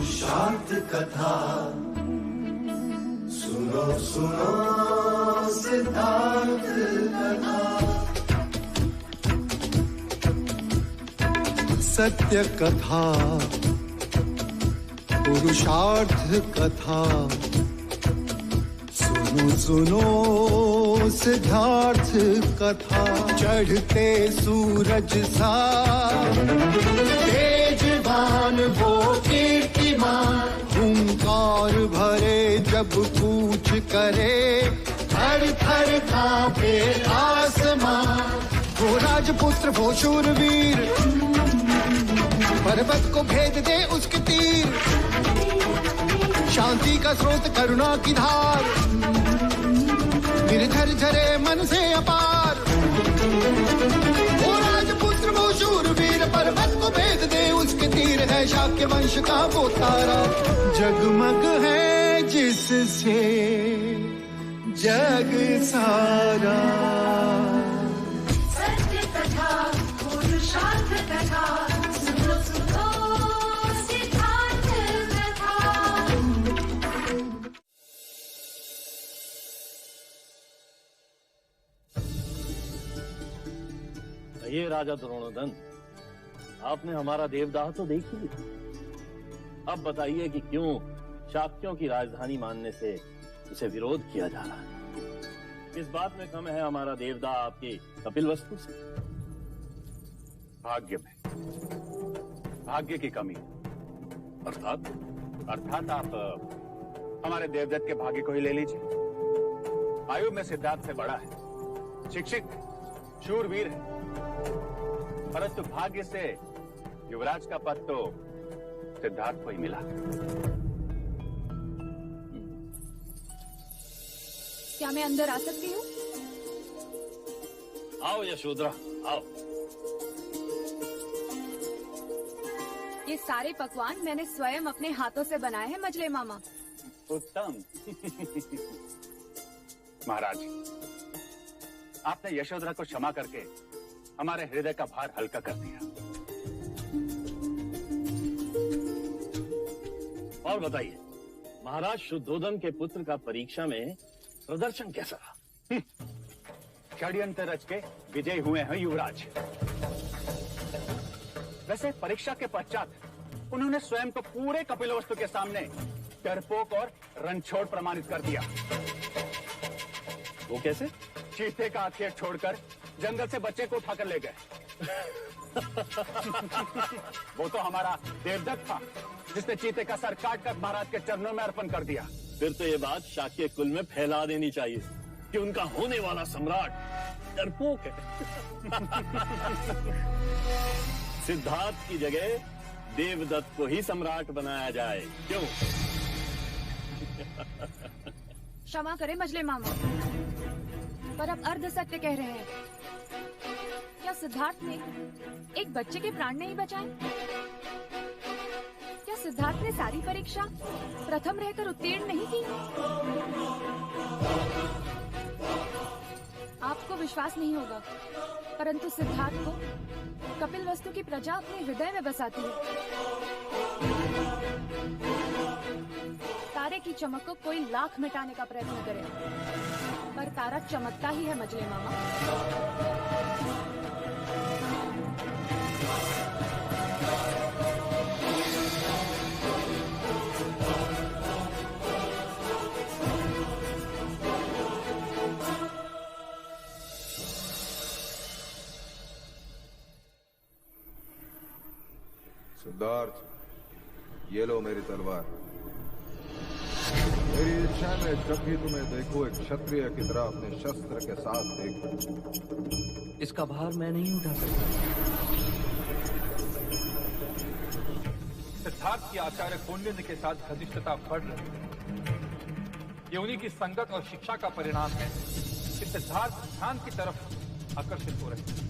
पुरुषार्थ कथा सुनो सुनो सिद्धार्थ कथा। सत्य कथा पुरुषार्थ कथा सुनो सुनो सिद्धार्थ कथा। चढ़ते सूरज सा तेजवान वो कीर्तिमान, हुंकार भरे जब कूच करे थर थर कांपे आसमान। वो राजपुत्र वो शूरवीर, पर्वत को भेद दे उसके तीर। शांति का स्रोत करुणा की धार, निर्झर झरे मन से अपार। वो राजपुत्र वो शूरवीर, पर्वत को भेद दे उसके तीर। है शाक्य वंश का वो तारा, जगमग है जिससे जग सारा। सत्य कथा पुरुषार्थ कथा सुनो सुनो सिद्धार्थ कथा। ये राजा द्रोणोदन, आपने हमारा देवदाह तो देख ही लिया। अब बताइए कि क्यों शाक्यों की राजधानी मानने से उसे विरोध किया जा रहा है। इस बात में कम है हमारा देवदाह आपकी कपिलवस्तु से? भाग्य में, भाग्य की कमी। अर्थात आप हमारे देवदत्त के भाग्य को ही ले लीजिए। आयु में सिद्धार्थ से बड़ा है, शिक्षित, शूरवीर है, परंतु भाग्य से युवराज का पद तो सिद्धार्थ को ही मिला। क्या मैं अंदर आ सकती हूँ? आओ यशोधरा, आओ। ये सारे पकवान मैंने स्वयं अपने हाथों से बनाए हैं मजले मामा। उत्तम। महाराज, आपने यशोधरा को क्षमा करके हमारे हृदय का भार हल्का कर दिया। और बताइए, महाराज शुद्धोदन के पुत्र का परीक्षा में प्रदर्शन कैसा रहा? षड्यंत्र रच के विजय हुए हैं युवराज। वैसे परीक्षा के पश्चात उन्होंने स्वयं को पूरे कपिलवस्तु के सामने डरपोक और रणछोड़ प्रमाणित कर दिया। वो कैसे? चीते का आखेट छोड़कर जंगल से बच्चे को उठाकर ले गए। वो तो हमारा देवदत्त था जिसने चीते का सर काटकर महाराज के चरणों में अर्पण कर दिया। फिर तो ये बात शाक्य कुल में फैला देनी चाहिए कि उनका होने वाला सम्राट डरपोक है। सिद्धार्थ की जगह देवदत्त को ही सम्राट बनाया जाए, क्यों? क्षमा करें मजले मामा, पर अब अर्ध सत्य कह रहे हैं। क्या सिद्धार्थ ने एक बच्चे के प्राण नहीं बचाए? क्या सिद्धार्थ ने सारी परीक्षा प्रथम रहकर उत्तीर्ण नहीं की? आपको विश्वास नहीं होगा, परंतु सिद्धार्थ को कपिलवस्तु की प्रजा अपने हृदय में बसाती है। तारे की चमक को कोई लाख मिटाने का प्रयत्न करे, पर तारा चमकता ही है मजले मामा। सिद्धार्थ, ये लो मेरी तलवार। मेरी इच्छा में जब भी तुम्हें देखो एक क्षत्रिय की तरह अपने शस्त्र के साथ देखो। इसका भार मैं नहीं उठा सकता। सिद्धार्थ की आचार्य कौंडिन्य के साथ घनिष्ठता बढ़ रही है। ये उन्हीं की संगत और शिक्षा का परिणाम है कि सिद्धार्थ ध्यान की तरफ आकर्षित हो रहे हैं।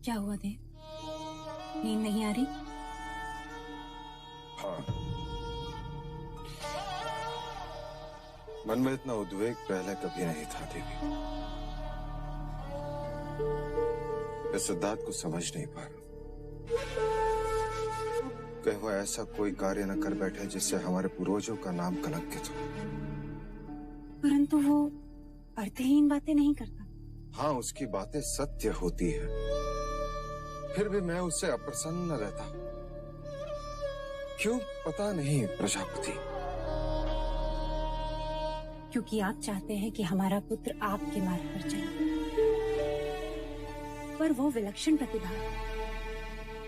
क्या हुआ देव? नींद नहीं आ रही? हाँ, मन में इतना उद्वेग पहले कभी नहीं था देवी। मैं सिद्धार्थ को समझ नहीं पा रहा। कहीं वो ऐसा कोई कार्य न कर बैठे जिससे हमारे पूर्वजों का नाम कलंकित हो। परंतु वो अर्थहीन बातें नहीं करता। हाँ, उसकी बातें सत्य होती है, फिर भी मैं उससे अप्रसन्न रहता हूँ। क्यों पता नहीं प्रजापति। क्योंकि आप चाहते हैं कि हमारा पुत्र आपके मार्ग पर चले, पर वो विलक्षण प्रतिभा है।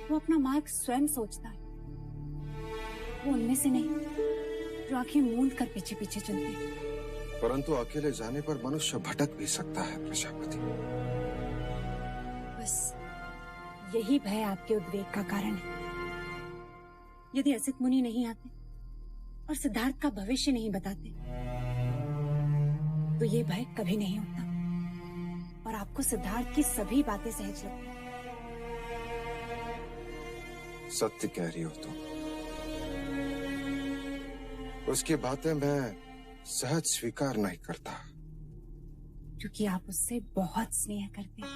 वो अपना मार्ग स्वयं सोचता है। वो उनमें से नहीं जो आंखें मूंद कर पीछे पीछे चलते हैं। परंतु अकेले जाने पर मनुष्य भटक भी सकता है प्रजापति। बस यही भय आपके उद्वेग का कारण है। यदि असित मुनि नहीं आते और सिद्धार्थ का भविष्य नहीं बताते तो ये भय कभी नहीं होता और आपको सिद्धार्थ की सभी बातें सहज लगती। सत्य कह रही हो तुम। उसकी बातें मैं सहज स्वीकार नहीं करता। क्योंकि आप उससे बहुत स्नेह करते हैं।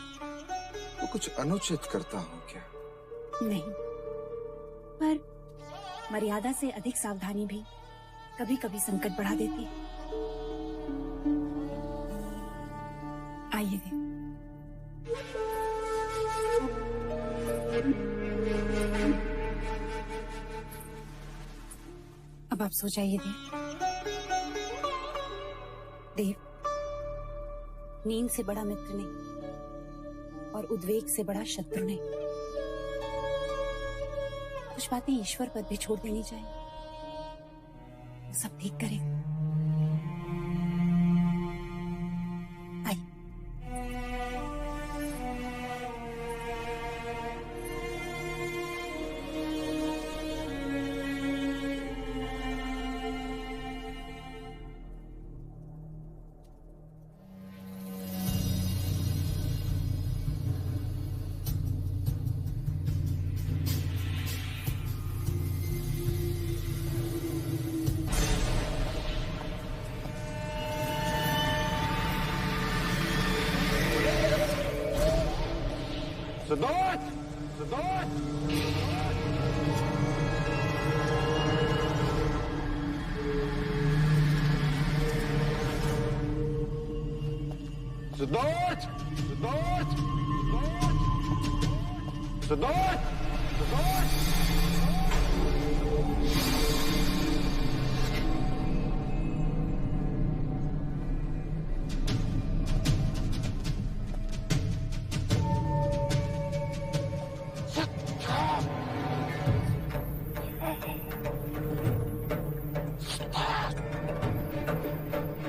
वो कुछ अनुचित करता हूँ क्या? नहीं, पर मर्यादा से अधिक सावधानी भी कभी कभी संकट बढ़ा देती है। आइए देव। अब आप सो जाइए देव। नींद से बड़ा मित्र नहीं और उद्वेग से बड़ा शत्रु नहीं। कुछ बातें ईश्वर पर भी छोड़ देनी चाहिए, वो सब ठीक करेगा। सिद्धार्थ! सिद्धार्थ! सिद्धार्थ! सिद्धार्थ! सिद्धार्थ! सिद्धार्थ!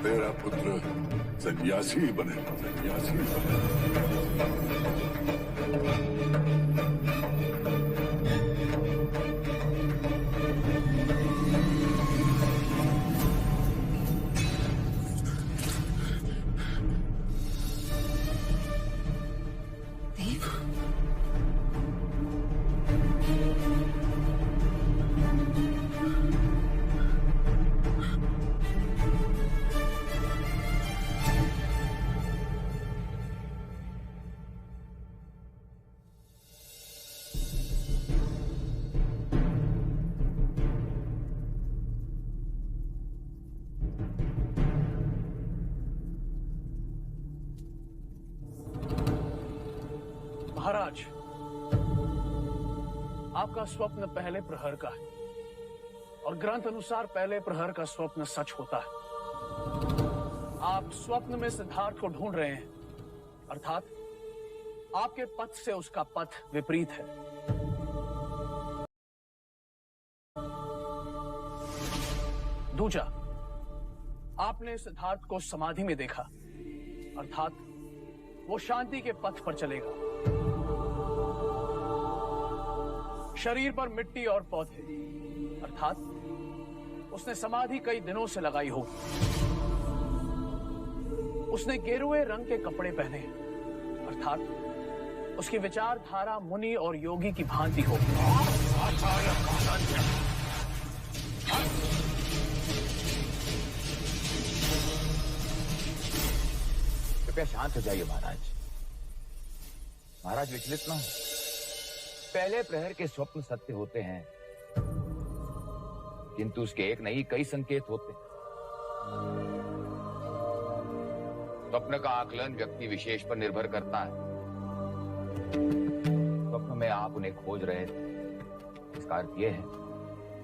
तेरा पुत्र सन्यासी बने, सन्यासी बने। महाराज, आपका स्वप्न पहले प्रहर का है और ग्रंथ अनुसार पहले प्रहर का स्वप्न सच होता है। आप स्वप्न में सिद्धार्थ को ढूंढ रहे हैं, अर्थात आपके पथ से उसका पथ विपरीत है। दूजा, आपने सिद्धार्थ को समाधि में देखा, अर्थात वो शांति के पथ पर चलेगा। शरीर पर मिट्टी और पौधे, अर्थात उसने समाधि कई दिनों से लगाई होगी। उसने गेरुए रंग के कपड़े पहने हैं, अर्थात उसकी विचारधारा मुनि और योगी की भांति हो। कृपया शांत हो जाइए महाराज। महाराज विचलित ना हो। पहले प्रहर के स्वप्न सत्य होते हैं, किंतु उसके एक नहीं कई संकेत होते हैं। स्वप्न का आकलन व्यक्ति विशेष पर निर्भर करता है। स्वप्न में आप उन्हें खोज रहे थे, इसका अर्थ यह है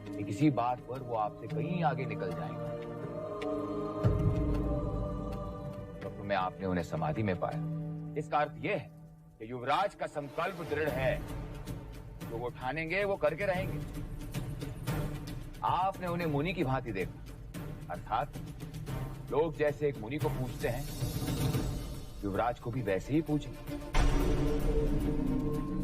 कि किसी बात पर वो आपसे कहीं आगे निकल जाएंगे। स्वप्न में आपने उन्हें समाधि में पाया, इसका अर्थ यह है कि युवराज का संकल्प दृढ़ है, जो वो ठानेंगे वो करके रहेंगे। आपने उन्हें मुनि की भांति देखा, अर्थात लोग जैसे एक मुनि को पूछते हैं, युवराज को भी वैसे ही पूछे।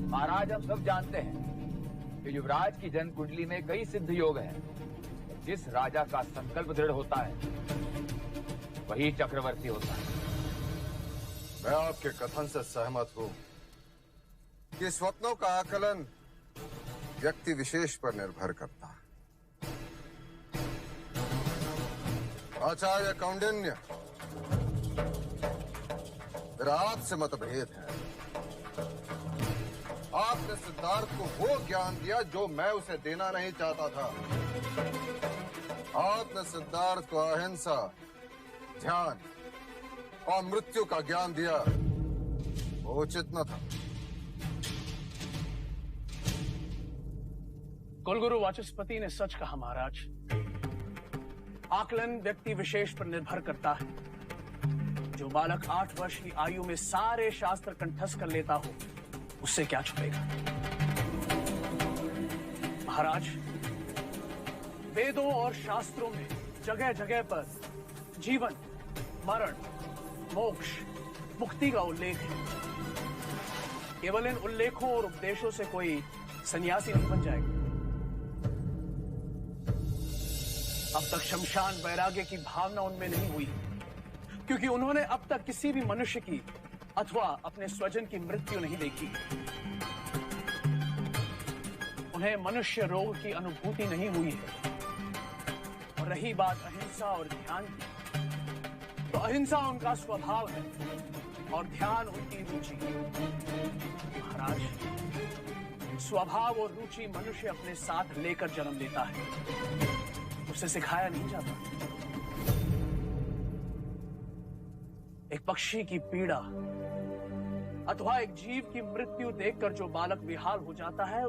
महाराज, हम सब जानते हैं कि युवराज की जन्म कुंडली में कई सिद्ध योग हैं। जिस राजा का संकल्प दृढ़ होता है वही चक्रवर्ती होता है। मैं आपके कथन से सहमत हूं कि स्वप्नों का आकलन व्यक्ति विशेष पर निर्भर करता है। आचार्य कौंडिन्य, मेरा आपसे मतभेद है। आपने सिद्धार्थ को वो ज्ञान दिया जो मैं उसे देना नहीं चाहता था। आपने सिद्धार्थ को अहिंसा, ध्यान और मृत्यु का ज्ञान दिया, वो उचित न था। कुलगुरु वाचस्पति ने सच कहा महाराज। आकलन व्यक्ति विशेष पर निर्भर करता है। जो बालक 8 वर्ष की आयु में सारे शास्त्र कंठस्थ कर लेता हो, उससे क्या छुपेगा। महाराज, वेदों और शास्त्रों में जगह जगह पर जीवन, मरण, मोक्ष, मुक्ति का उल्लेख है। केवल इन उल्लेखों और उपदेशों से कोई सन्यासी नहीं बन जाएगा। अब तक शमशान वैराग्य की भावना उनमें नहीं हुई, क्योंकि उन्होंने अब तक किसी भी मनुष्य की अथवा अपने स्वजन की मृत्यु नहीं देखी। उन्हें मनुष्य रोग की अनुभूति नहीं हुई है। और रही बात अहिंसा और ध्यान की, तो अहिंसा उनका स्वभाव है और ध्यान उनकी रुचि। महाराज, स्वभाव और रुचि मनुष्य अपने साथ लेकर जन्म लेता है, उसे सिखाया नहीं जाता। एक पक्षी की पीड़ा अथवा एक जीव की मृत्यु देखकर जो बालक बेहाल हो जाता है,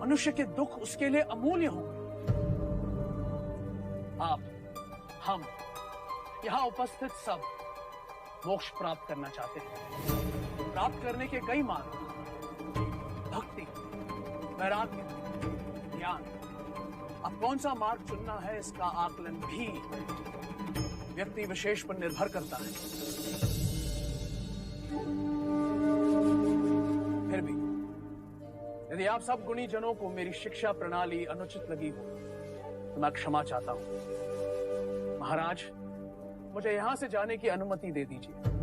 मनुष्य के दुख उसके लिए अमूल्य होंगे। आप, हम, यहां उपस्थित सब मोक्ष प्राप्त करना चाहते हैं। प्राप्त करने के कई मार्ग, भक्ति, वैराग्य, ज्ञान। अब कौन सा मार्ग चुनना है, इसका आकलन भी व्यक्ति विशेष पर निर्भर करता है। फिर भी यदि आप सब गुणी जनों को मेरी शिक्षा प्रणाली अनुचित लगी हो, तो मैं क्षमा चाहता हूं। महाराज, मुझे यहां से जाने की अनुमति दे दीजिए।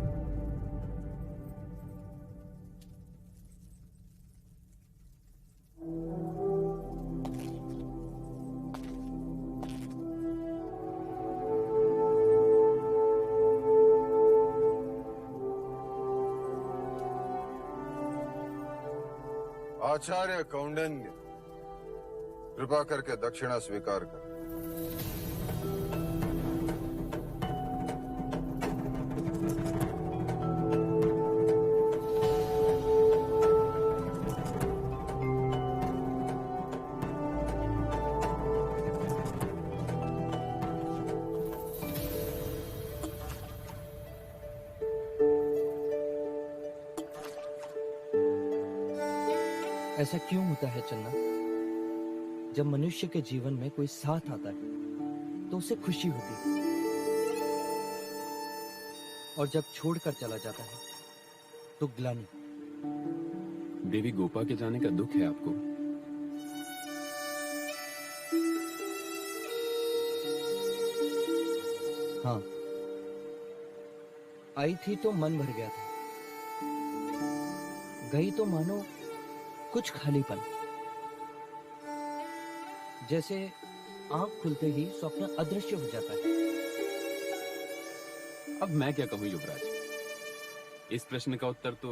आचार्य कौंडिन्य, कृपा करके दक्षिणा स्वीकार कर। ऐसा क्यों होता है चन्ना? जब मनुष्य के जीवन में कोई साथ आता है तो उसे खुशी होती है, और जब छोड़कर चला जाता है तो ग्लानि। देवी गोपा के जाने का दुख है आपको? हाँ, आई थी तो मन भर गया था। गई तो मानो कुछ खालीपन, जैसे आंख खुलते ही स्वप्न अदृश्य हो जाता है। अब मैं क्या कहूं युवराज, इस प्रश्न का उत्तर तो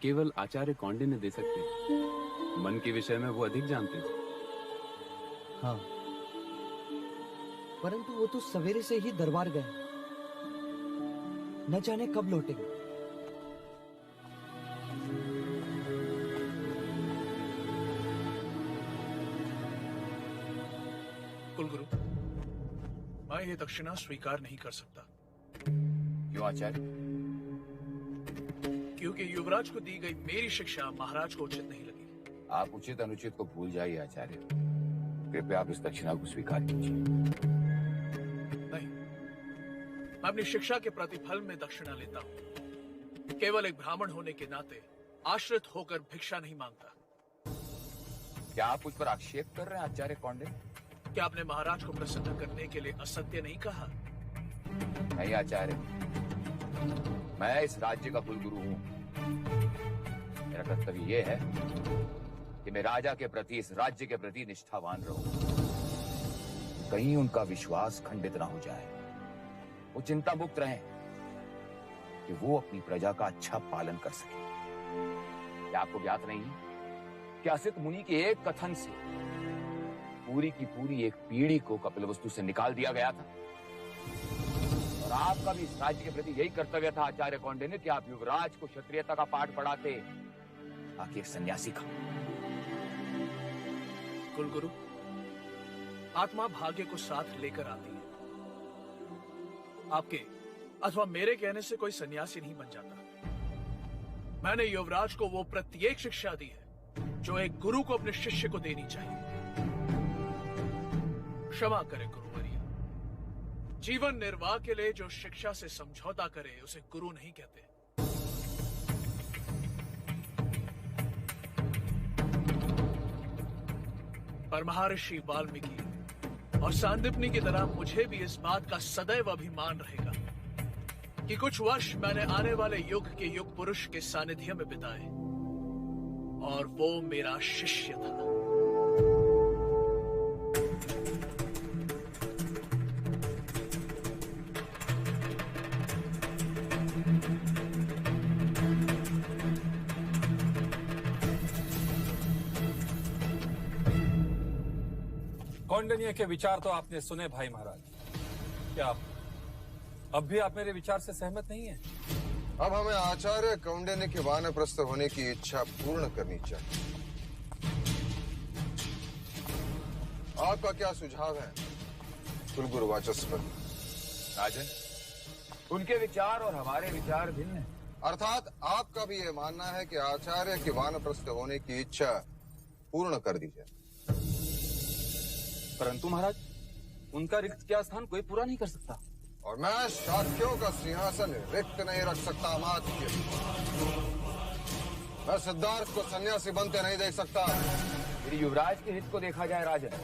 केवल आचार्य कौंडिन्य दे सकते हैं। मन के विषय में वो अधिक जानते हैं। हाँ, परंतु वो तो सवेरे से ही दरबार गए, न जाने कब लौटेंगे। कुलगुरु, मैं ये दक्षिणा स्वीकार नहीं कर सकता। क्यों आचार्य? क्योंकि युवराज को दी गई मेरी शिक्षा महाराज को उचित नहीं लगी। आप उचित अनुचित को भूल जाइए आचार्य, कृपया आप इस दक्षिणा को स्वीकार कीजिए। नहीं, मैं अपनी शिक्षा के प्रतिफल में दक्षिणा लेता हूँ। केवल एक ब्राह्मण होने के नाते आश्रित होकर भिक्षा नहीं मांगता। क्या आप मुझ पर आक्षेप कर रहे हैं आचार्य कौंडिन्य? क्या आपने महाराज को प्रसन्न करने के लिए असत्य नहीं कहा? नहीं आचार्य, मैं इस राज्य का कुलगुरु हूँ। मेरा कर्तव्य यह है कि मैं राजा के प्रति, इस राज्य के प्रति निष्ठावान रहूं। कहीं उनका विश्वास खंडित ना हो जाए। वो चिंता मुक्त रहें कि वो अपनी प्रजा का अच्छा पालन कर सके। क्या आपको ज्ञात नहीं कि असित मुनि के एक कथन से पूरी की पूरी एक पीढ़ी को कपिलवस्तु से निकाल दिया गया था? और आपका भी इस राज्य के प्रति यही कर्तव्य था आचार्य कौंडिन्य कि आप युवराज को क्षत्रियता का पाठ पढ़ाते, ताकि एक सन्यासी का। कुलगुरु, आत्मा भाग्य को साथ लेकर आती है। आपके अथवा मेरे कहने से कोई सन्यासी नहीं बन जाता। मैंने युवराज को वो प्रत्येक शिक्षा दी है जो एक गुरु को अपने शिष्य को देनी चाहिए। क्षमा करें गुरुवर्य, जीवन निर्वाह के लिए जो शिक्षा से समझौता करे उसे गुरु नहीं कहते। पर महर्षि वाल्मीकि और सांदीपनि की तरह मुझे भी इस बात का सदैव अभिमान रहेगा कि कुछ वर्ष मैंने आने वाले युग के युग पुरुष के सानिध्य में बिताए और वो मेरा शिष्य था। कौंडिन्य के विचार तो आपने सुने भाई महाराज। क्या अब भी आप मेरे विचार से सहमत नहीं हैं? अब हमें आचार्य कौंडिन्य के वानप्रस्थ होने की इच्छा पूर्ण करनी चाहिए। आपका क्या सुझाव है कुलगुरु वाचस्पति? राजन, उनके विचार और हमारे विचार भिन्न हैं। अर्थात आपका भी यह मानना है कि आचार्य के वानप्रस्थ होने की इच्छा पूर्ण कर दी जाए। परंतु महाराज, उनका रिक्त क्या स्थान कोई पूरा नहीं कर सकता। और मैं शाक्यों का सिंहासन रिक्त नहीं रख सकता अमात्य। मैं सिद्धार्थ को सन्यासी बनते नहीं देख सकता। यदि युवराज के हित को देखा जाए राजन,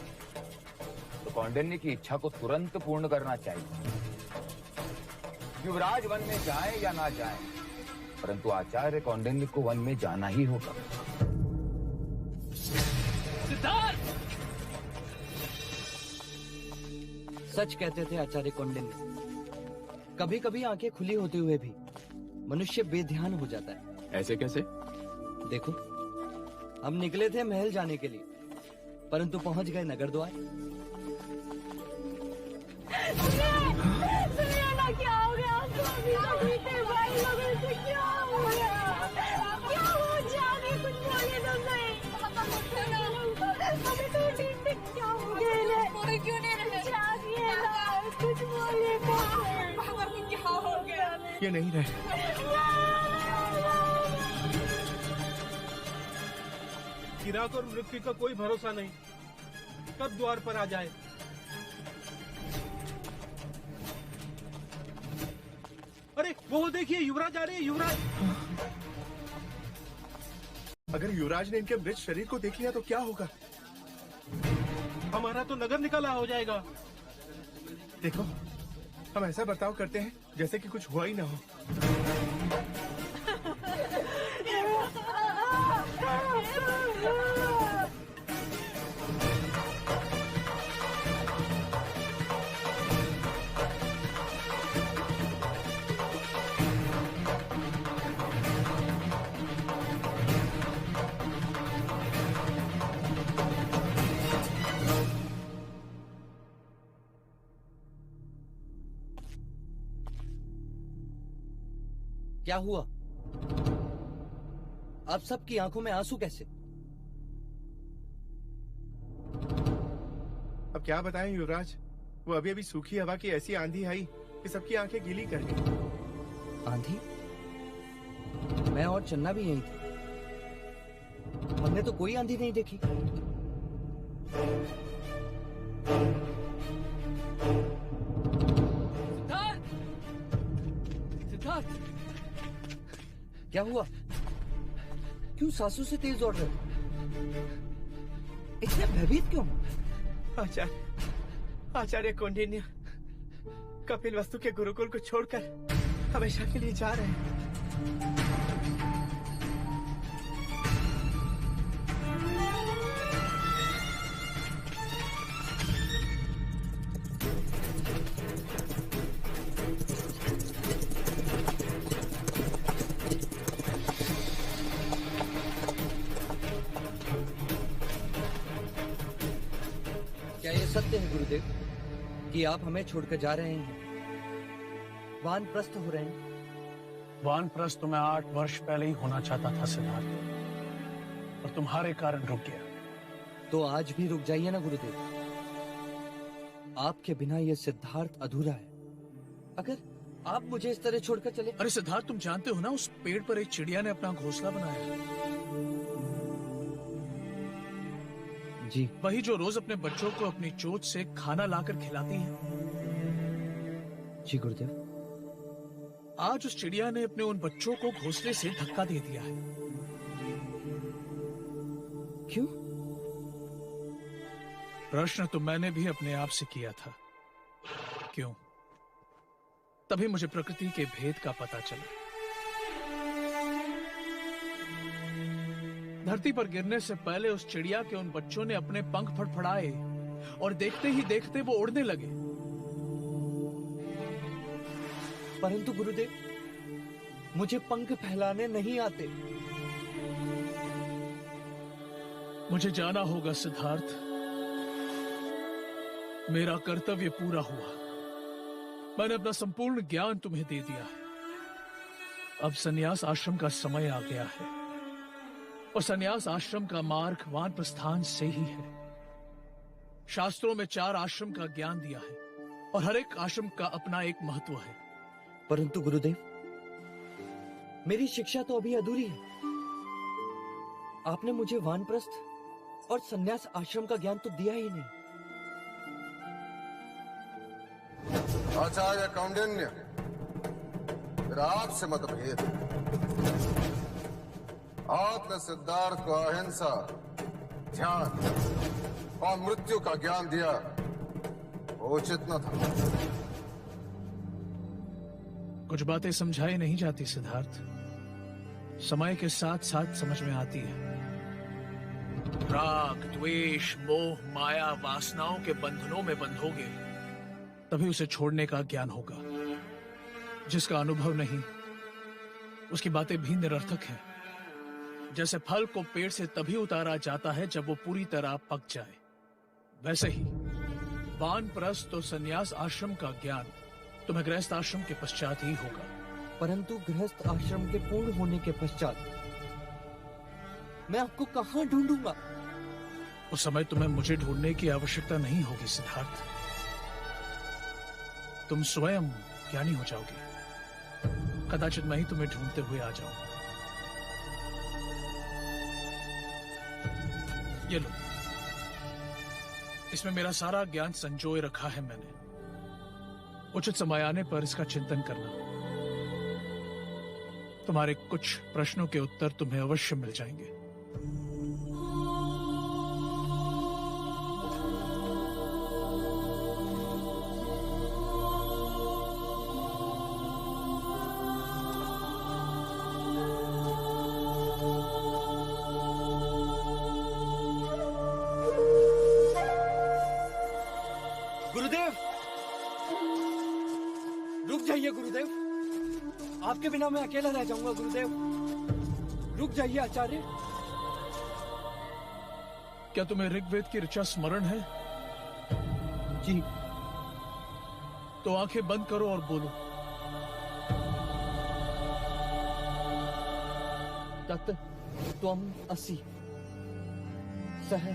तो कौंडिन्य की इच्छा को तुरंत पूर्ण करना चाहिए। युवराज वन में जाए या ना जाए, परंतु आचार्य कौंडिन्य को वन में जाना ही होगा। सिद्धार्थ! सच कहते थे आचार्य कौंडिन्य। कभी कभी आंखें खुली होते हुए भी मनुष्य बेध्यान हो जाता है। ऐसे कैसे? देखो, हम निकले थे महल जाने के लिए, परंतु पहुंच गए नगर द्वार। सुनिए ना, क्या हो गया आपको? अभी तो बीते भाई लोगों से क्या हो गया? क्या हो जाने, कुछ बोले तो नहीं। अभी तो ठीक से क्या हो गया? बोले क्यों नहीं रहे? जानिए ना, कुछ बोले तो। क्या हो गया? ये नहीं रहे। चिराग और मृत्यु का कोई भरोसा नहीं, कब द्वार पर आ जाए। अरे वो देखिए, युवराज आ रहे हैं। युवराज! अगर युवराज ने इनके मृत शरीर को देख लिया तो क्या होगा? हमारा तो नगर निकाला हो जाएगा। देखो, हम ऐसा बर्ताव करते हैं जैसे कि कुछ हुआ ही ना हो। क्या हुआ? आप सबकी आंखों में आंसू कैसे? अब क्या बताएं युवराज, वो अभी अभी सूखी हवा की ऐसी आंधी आई कि सबकी आंखें गीली कर गई। आंधी? मैं और चन्ना भी यहीं थे, हमने तो कोई आंधी नहीं देखी। सिद्धार्थ, क्या हुआ? क्यों सांसों से तेज दौड़ रहे हो? इतने भयभीत क्यों? आचार्य कौंडिन्य कपिल वस्तु के गुरुकुल को छोड़कर हमेशा के लिए जा रहे हैं। क्या ये सत्य है गुरुदेव कि आप हमें छोड़कर जा रहे हैं? वानप्रस्थ हो रहे हैं? वानप्रस्थ तो मैं 8 वर्ष पहले ही होना चाहता था सिद्धार्थ, और तुम्हारे कारण रुक गया। तो आज भी रुक जाइए ना गुरुदेव। आपके बिना ये सिद्धार्थ अधूरा है। अगर आप मुझे इस तरह छोड़कर चले। अरे सिद्धार्थ, तुम जानते हो ना, उस पेड़ पर एक चिड़िया ने अपना घोंसला बनाया है। जी। वही जो रोज अपने बच्चों को अपनी चोंच से खाना लाकर खिलाती है। जी गुरुदेव। आज उस चिड़िया ने अपने उन बच्चों को घोंसले से धक्का दे दिया है। क्यों? प्रश्न तो मैंने भी अपने आप से किया था, क्यों? तभी मुझे प्रकृति के भेद का पता चला। धरती पर गिरने से पहले उस चिड़िया के उन बच्चों ने अपने पंख फड़फड़ाए और देखते ही देखते वो उड़ने लगे। परंतु गुरुदेव, मुझे पंख फैलाने नहीं आते। मुझे जाना होगा सिद्धार्थ, मेरा कर्तव्य पूरा हुआ। मैंने अपना संपूर्ण ज्ञान तुम्हें दे दिया है। अब संन्यास आश्रम का समय आ गया है, और संन्यास आश्रम का मार्ग वानप्रस्थान से ही है। शास्त्रों में 4 आश्रम का ज्ञान दिया है, और हर एक आश्रम का अपना एक महत्व है। परंतु गुरुदेव, मेरी शिक्षा तो अभी अधूरी है। आपने मुझे वानप्रस्थ और संन्यास आश्रम का ज्ञान तो दिया ही नहीं। आचार्य कौंडिन्य, मेरा आपसे मतभेद। आपने सिद्धार्थ को अहिंसा, ध्यान और मृत्यु का ज्ञान दिया, वो उचित न था। कुछ बातें समझाई नहीं जाती सिद्धार्थ, समय के साथ साथ समझ में आती है। राग, द्वेष, मोह, माया, वासनाओं के बंधनों में बंधोगे तभी उसे छोड़ने का ज्ञान होगा। जिसका अनुभव नहीं, उसकी बातें भी निरर्थक हैं। जैसे फल को पेड़ से तभी उतारा जाता है जब वो पूरी तरह पक जाए, वैसे ही वानप्रस्थ और संन्यास आश्रम का ज्ञान तुम्हें गृहस्थ आश्रम के पश्चात ही होगा। परंतु गृहस्थ आश्रम के पूर्ण होने के पश्चात मैं आपको कहां ढूंढूंगा? उस समय तुम्हें मुझे ढूंढने की आवश्यकता नहीं होगी सिद्धार्थ। तुम स्वयं ज्ञानी हो जाओगे। कदाचित मैं ही तुम्हें ढूंढते हुए आ जाऊं। ये लो, इसमें मेरा सारा ज्ञान संजोए रखा है मैंने। उचित समय आने पर इसका चिंतन करना। तुम्हारे कुछ प्रश्नों के उत्तर तुम्हें अवश्य मिल जाएंगे। गुरुदेव, रुक जाइए गुरुदेव, आपके बिना मैं अकेला रह जाऊंगा। गुरुदेव, रुक जाइए आचार्य। क्या तुम्हें ऋग्वेद की ऋचा स्मरण है? जी। तो आंखें बंद करो और बोलो। डॉक्टर, त्वम असि सह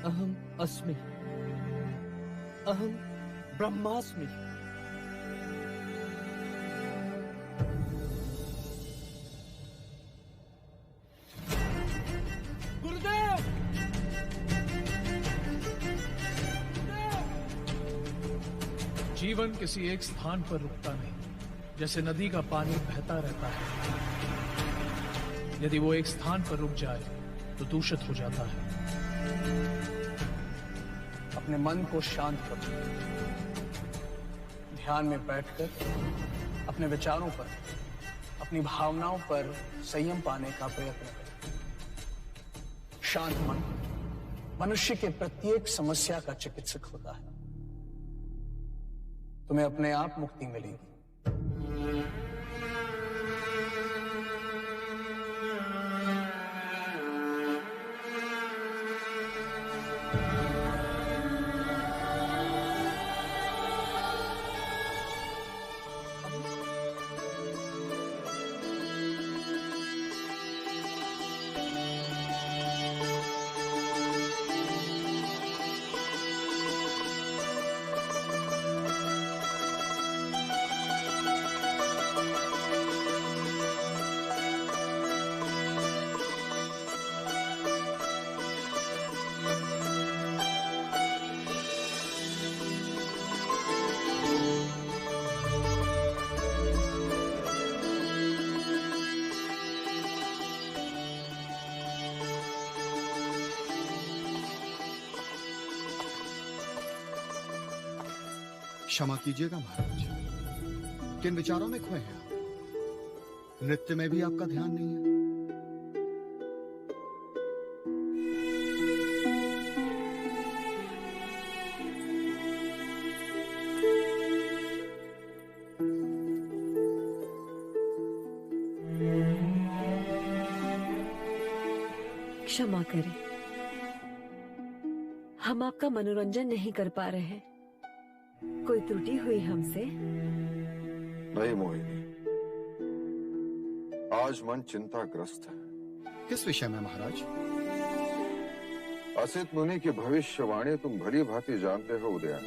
अहम अस्मि, अहम ब्रह्मास्मि। गुरुदेव! जीवन किसी एक स्थान पर रुकता नहीं, जैसे नदी का पानी बहता रहता है। यदि वो एक स्थान पर रुक जाए तो दूषित हो जाता है। अपने मन को शांत करो, ध्यान में बैठकर अपने विचारों पर, अपनी भावनाओं पर संयम पाने का प्रयत्न करें। शांत मन मनुष्य के प्रत्येक समस्या का चिकित्सक होता है। तुम्हें अपने आप मुक्ति मिलेगी। क्षमा कीजिएगा महाराज, किन विचारों में खोए हैं आप? नृत्य में भी आपका ध्यान नहीं है। क्षमा करें, हम आपका मनोरंजन नहीं कर पा रहे हैं। कोई त्रुटि हुई हमसे? नहीं मोहिनी, आज मन चिंताग्रस्त है। किस विषय में महाराज? असित मुनि की भविष्यवाणी तुम भली भांति जानते हो उदया,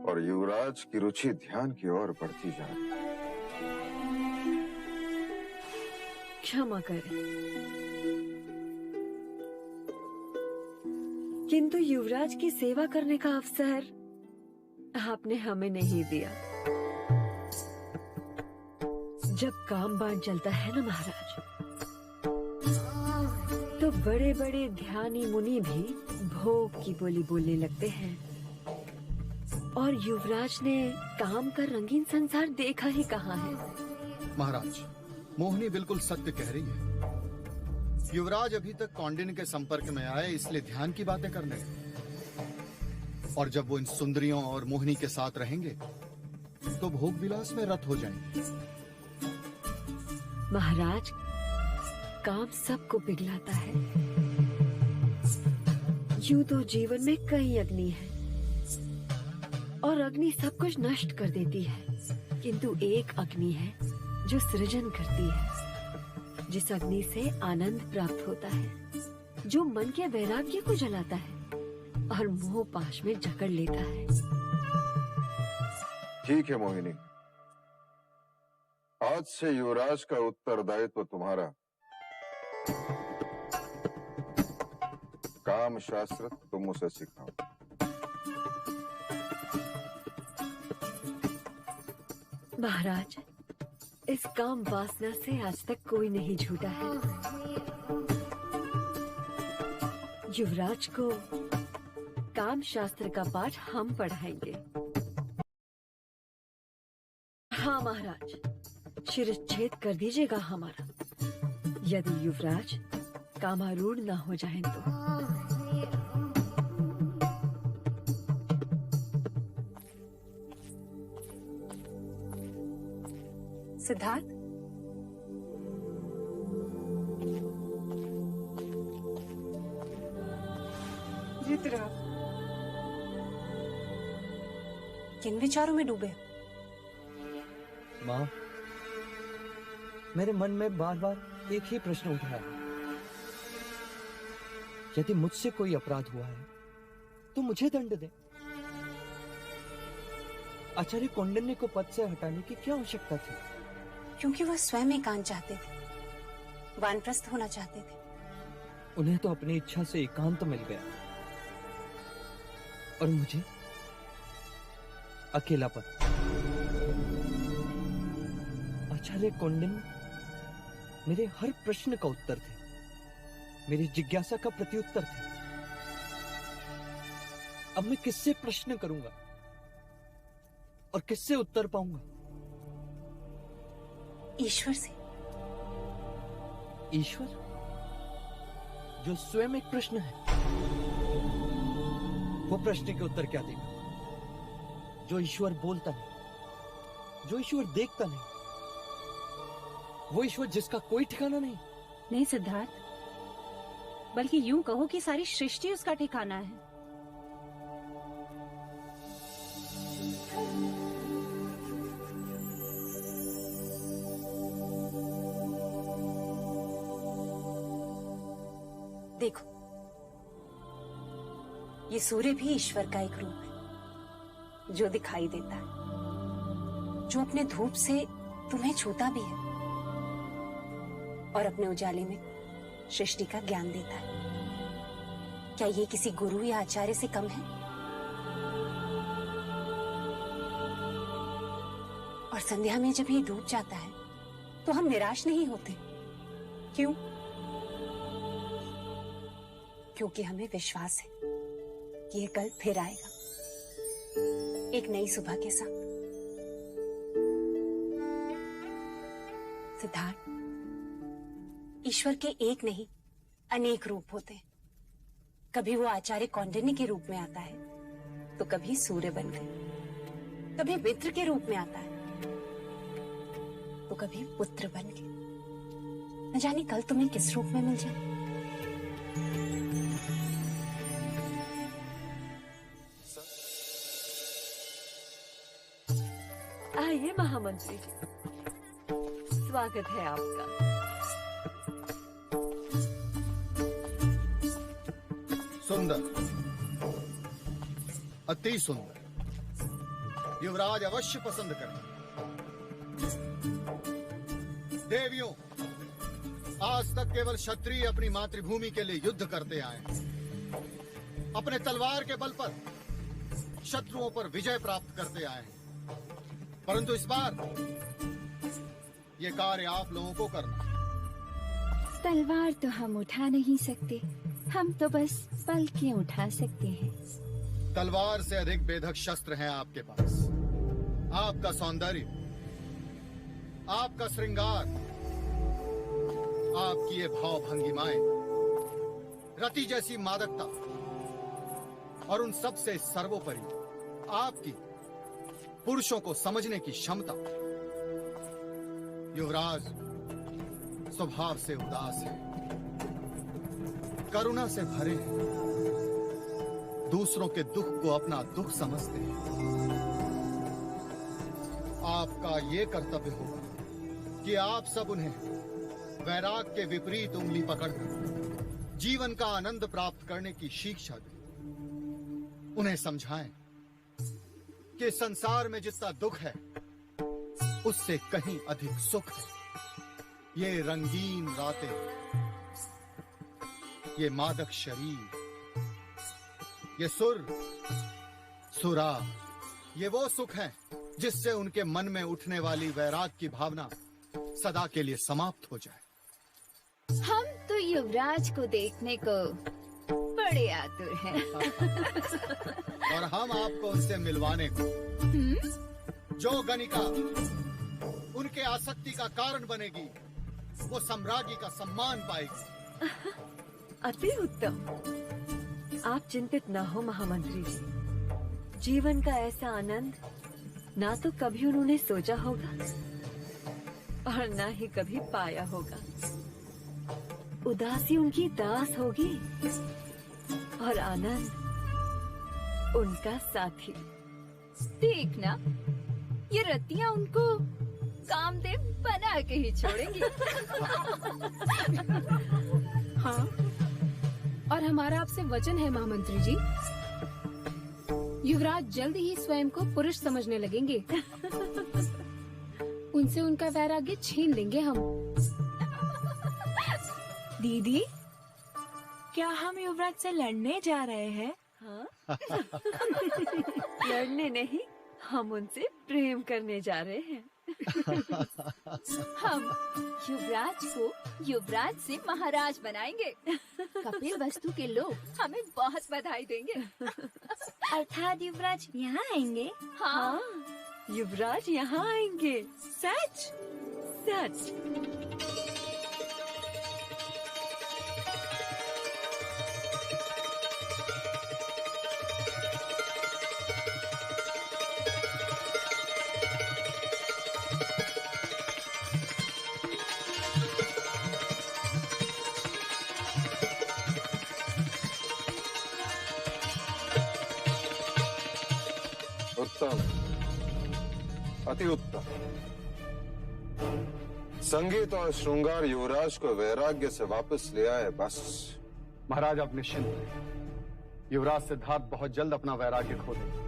और युवराज की रुचि ध्यान की ओर बढ़ती जा रही है। क्षमा करें, किंतु युवराज की सेवा करने का अवसर आपने हमें नहीं दिया। जब काम बाण चलता है ना महाराज, तो बड़े बड़े ध्यानी मुनि भी भोग की बोली बोलने लगते हैं, और युवराज ने काम का रंगीन संसार देखा ही कहाँ है। महाराज, मोहिनी बिल्कुल सत्य कह रही है। युवराज अभी तक कौंडिन्य के संपर्क में आए, इसलिए ध्यान की बातें करने लगे। और जब वो इन सुंदरियों और मोहिनी के साथ रहेंगे तो भोग विलास में रत हो जाएंगे। महाराज, काम सबको पिघलाता है। यूं तो जीवन में कई अग्नि है, और अग्नि सब कुछ नष्ट कर देती है, किंतु एक अग्नि है जो सृजन करती है, जिस अग्नि से आनंद प्राप्त होता है, जो मन के वैराग्य को जलाता है और मोह पाश में जकड़ लेता है। ठीक है मोहिनी, आज से युवराज का उत्तरदायित्व तुम्हारा। काम शास्त्र तुम उसे सिखाओ। महाराज, इस काम वासना से आज तक कोई नहीं छूटा है। युवराज को काम शास्त्र का पाठ हम पढ़ाएंगे। हाँ महाराज, शिरच्छेद कर दीजिएगा हमारा, यदि युवराज कामारूढ़ न हो जाएं तो। सिद्धार्थ, रुद्र, किन विचारों में डूबे? माँ, मेरे मन में बार बार एक ही प्रश्न उठा है। यदि मुझसे कोई अपराध हुआ है तो मुझे दंड दे। आचार्य कौंडिन्य को पद से हटाने की क्या आवश्यकता थी? क्योंकि वह स्वयं एकांत चाहते थे, वानप्रस्थ होना चाहते थे। उन्हें तो अपनी इच्छा से एकांत मिल गया और मुझे अकेलापन। आचार्य कौंडिन्य मेरे हर प्रश्न का उत्तर थे, मेरी जिज्ञासा का प्रत्युत्तर थे। अब मैं किससे प्रश्न करूंगा और किससे उत्तर पाऊंगा? ईश्वर से। ईश्वर जो स्वयं एक प्रश्न है, वो प्रश्न के उत्तर क्या देगा? जो ईश्वर बोलता नहीं, जो ईश्वर देखता नहीं, वो ईश्वर जिसका कोई ठिकाना नहीं। नहीं सिद्धार्थ, बल्कि यूं कहो कि सारी सृष्टि उसका ठिकाना है। देखो, ये सूर्य भी ईश्वर का एक रूप है, जो दिखाई देता है, जो अपने धूप से तुम्हें छूता भी है और अपने उजाले में सृष्टि का ज्ञान देता है। क्या ये किसी गुरु या आचार्य से कम है? और संध्या में जब ये डूब जाता है तो हम निराश नहीं होते। क्यों? क्योंकि हमें विश्वास है कि ये कल फिर आएगा, एक नई सुबह के साथ। सिद्धार्थ, ईश्वर के एक नहीं अनेक रूप होते हैं। कभी वो आचार्य कौंडिन्य के रूप में आता है, तो कभी सूर्य बनकर, कभी मित्र के रूप में आता है, तो कभी पुत्र बनकर। न जाने कल तुम्हें किस रूप में मिल जाए। आइए महामंत्री जी, स्वागत है आपका। सुंदर, अति सुंदर। युवराज अवश्य पसंद करें। देवियों, आज तक केवल क्षत्रिय अपनी मातृभूमि के लिए युद्ध करते आए हैं। अपने तलवार के बल पर शत्रुओं पर विजय प्राप्त करते आए हैं। परंतु इस बार ये कार्य आप लोगों को करना है। तलवार तो हम उठा नहीं सकते, हम तो बस पलकें उठा सकते हैं। तलवार से अधिक बेधक शस्त्र हैं आपके पास। आपका सौंदर्य, आपका श्रृंगार, आपकी ये भाव भंगिमाएं, रति जैसी मादकता और उन सब से सर्वोपरि आपकी पुरुषों को समझने की क्षमता। युवराज स्वभाव से उदास है, करुणा से भरे हैं, दूसरों के दुख को अपना दुख समझते हैं। आपका ये कर्तव्य होगा कि आप सब उन्हें वैराग के विपरीत उंगली पकड़कर जीवन का आनंद प्राप्त करने की शिक्षा दें। उन्हें समझाएं कि संसार में जितना दुख है उससे कहीं अधिक सुख है। ये रंगीन रातें, ये मादक शरीर, ये सुर, सुरा, ये वो सुख है जिससे उनके मन में उठने वाली वैराग की भावना सदा के लिए समाप्त हो जाए। हम तो युवराज को देखने को बड़े आतुर हैं। और हम आपको उनसे मिलवाने को, जो गणिका उनके आसक्ति का कारण बनेगी, वो सम्राज्ञी का सम्मान पाएगी। अति उत्तम। आप चिंतित ना हो महामंत्री जी। जीवन का ऐसा आनंद ना तो कभी उन्होंने सोचा होगा और ना ही कभी पाया होगा। उदासी उनकी दास होगी और आनंद उनका साथी। देखना, ये रतियां उनको कामदेव बना के ही छोड़ेंगे। हाँ, और हमारा आपसे वचन है महामंत्री जी, युवराज जल्द ही स्वयं को पुरुष समझने लगेंगे। उनसे उनका वैराग्य छीन लेंगे हम। दीदी, क्या हम युवराज से लड़ने जा रहे हैं? हाँ? लड़ने नहीं, हम उनसे प्रेम करने जा रहे हैं। हम युवराज को युवराज से महाराज बनाएंगे। कपिल वस्तु के लोग हमें बहुत बधाई देंगे। अर्थात युवराज यहाँ आएंगे? हाँ, युवराज यहाँ आएंगे। सच? सच। उत्तम, अति उत्तम। संगीत और श्रृंगार युवराज को वैराग्य से वापस ले आए। बस महाराज आप निश्चिंत हैं। युवराज सिद्धार्थ बहुत जल्द अपना वैराग्य खो देंगे।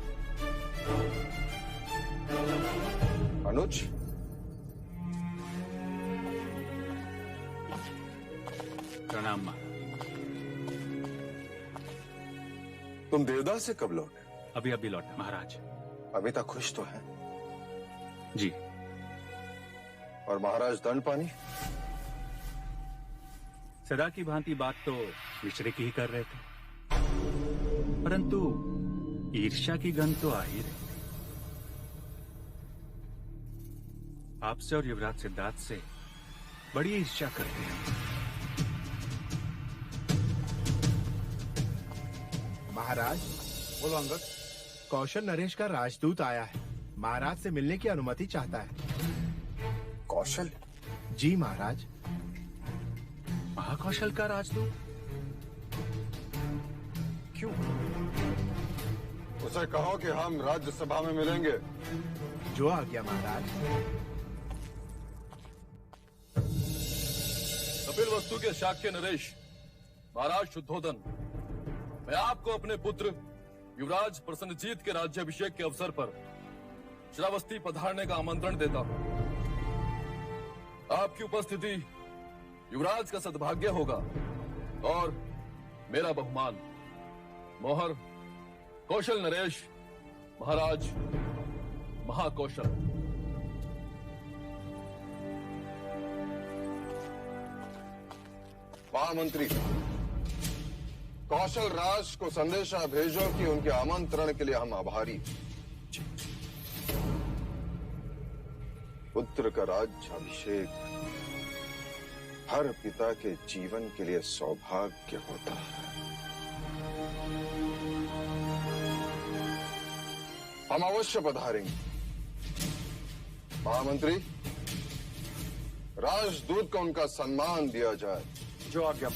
अनुज, प्रणाम मां। तुम देवदास से कब लौटे? अभी लौटे महाराज। अभी तक खुश तो है? जी। और महाराज दंड पानी? सदा की भांति बात तो मिश्रे की ही कर रहे थे, परंतु ईर्ष्या की गंध तो आ ही रही। आपसे और युवराज सिद्धार्थ से बड़ी ईर्ष्या करते हैं। महाराज, बोलो अंगद। कौशल नरेश का राजदूत आया है, महाराज से मिलने की अनुमति चाहता है। कौशल? जी महाराज। महाकौशल का राजदूत? क्यों? उसे कहो कि हम राज्यसभा में मिलेंगे। जो आ गया महाराज। कपिल वस्तु के शाक्य नरेश, महाराज शुद्धोदन, मैं आपको अपने पुत्र युवराज प्रसन्नजीत के राज्याभिषेक के अवसर पर श्रावस्ती पधारने का आमंत्रण देता हूं। आपकी उपस्थिति युवराज का सद्भाग्य होगा और मेरा बहुमान। मोहर कौशल नरेश, महाराज महाकौशल। महामंत्री, कौशल राज को संदेशा भेजो कि उनके आमंत्रण के लिए हम आभारी। पुत्र का राज्याभिषेक हर पिता के जीवन के लिए सौभाग्य होता है। हम अवश्य पधारेंगे। महामंत्री, राजदूत को उनका सम्मान दिया जाए। जो आज्ञा।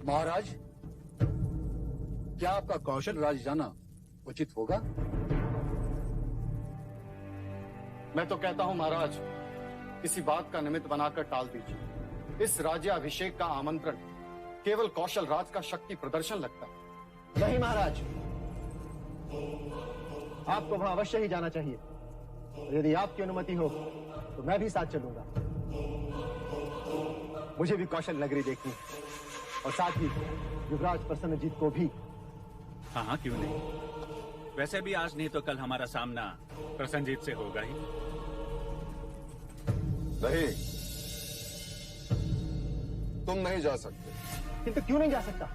महाराज, क्या आपका कौशल राज जाना उचित होगा? मैं तो कहता हूं महाराज, किसी बात का निमित्त बनाकर टाल दीजिए। इस राज्याभिषेक का आमंत्रण केवल कौशल राज का शक्ति प्रदर्शन लगता है। नहीं महाराज, आपको वहां अवश्य ही जाना चाहिए। यदि आपकी अनुमति हो तो मैं भी साथ चलूंगा। मुझे भी कौशल नगरी देखनी है और साथ ही युवराज प्रसन्नजीत को भी। हाँ, क्यों नहीं। वैसे भी आज नहीं तो कल हमारा सामना प्रसन्नजीत से होगा ही। नहीं, तुम नहीं जा सकते। किंतु क्यों नहीं जा सकता?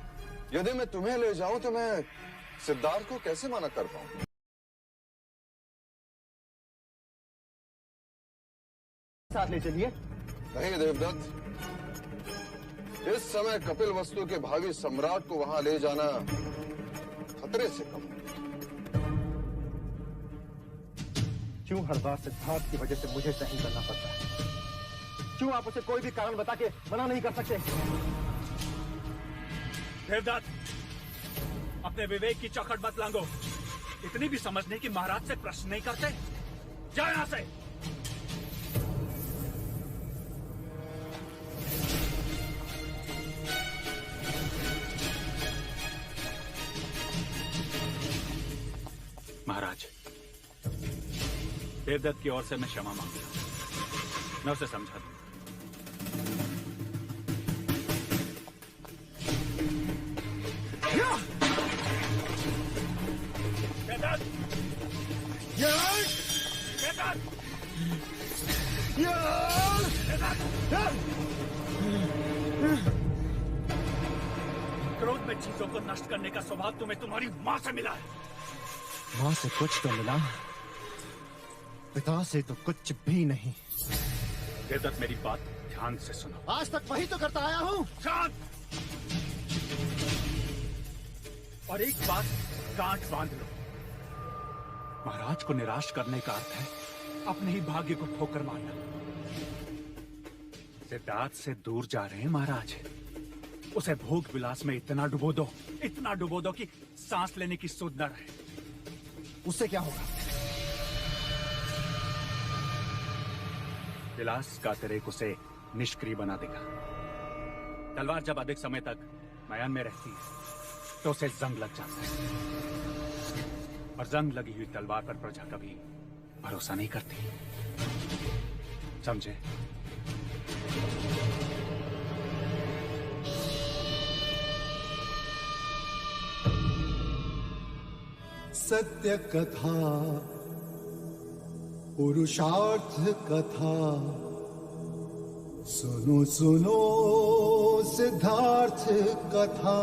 यदि मैं तुम्हें ले जाऊं तो मैं सिद्धार्थ को कैसे मना कर पाऊं? साथ ले चलिए। नहीं देवदत्त, इस समय कपिल वस्तु के भावी सम्राट को वहां ले जाना खतरे से कम। क्यों हर बार सिद्धार्थ की वजह से मुझे सहन करना पड़ता है? क्यों आप उसे कोई भी कारण बता के मना नहीं कर सकते? देवदत्त, अपने विवेक की चौखट मत लांगो। इतनी भी समझ नहीं कि महाराज से प्रश्न नहीं करते? जा यहां से। महाराज, देवदत्त की ओर से मैं क्षमा मांगता हूं। मैं उसे समझा दूं। क्रोध में चीजों को नष्ट करने का स्वभाव तुम्हें तुम्हारी माँ से मिला है। माँ से कुछ तो मिला, पिता से तो कुछ भी नहीं। देवदत्त, मेरी बात ध्यान से सुनो। आज तक वही तो करता आया हूँ। शांत। और एक बात गांठ बांध लो, महाराज को निराश करने का अर्थ है अपने ही भाग्य को ठोकर मारना। सिद्धार्थ से दूर जा रहे हैं महाराज। उसे भोग विलास में इतना डुबो दो कि सांस लेने की सुध न रहे। उससे क्या होगा? विलास का अतिरेक उसे निष्क्रिय बना देगा। तलवार जब अधिक समय तक मयान में रहती है तो उसे जंग लग जाता है, और जंग लगी हुई तलवार पर प्रजा कभी भरोसा नहीं करती। समझे? सत्य कथा, पुरुषार्थ कथा, सुनो सुनो सिद्धार्थ कथा।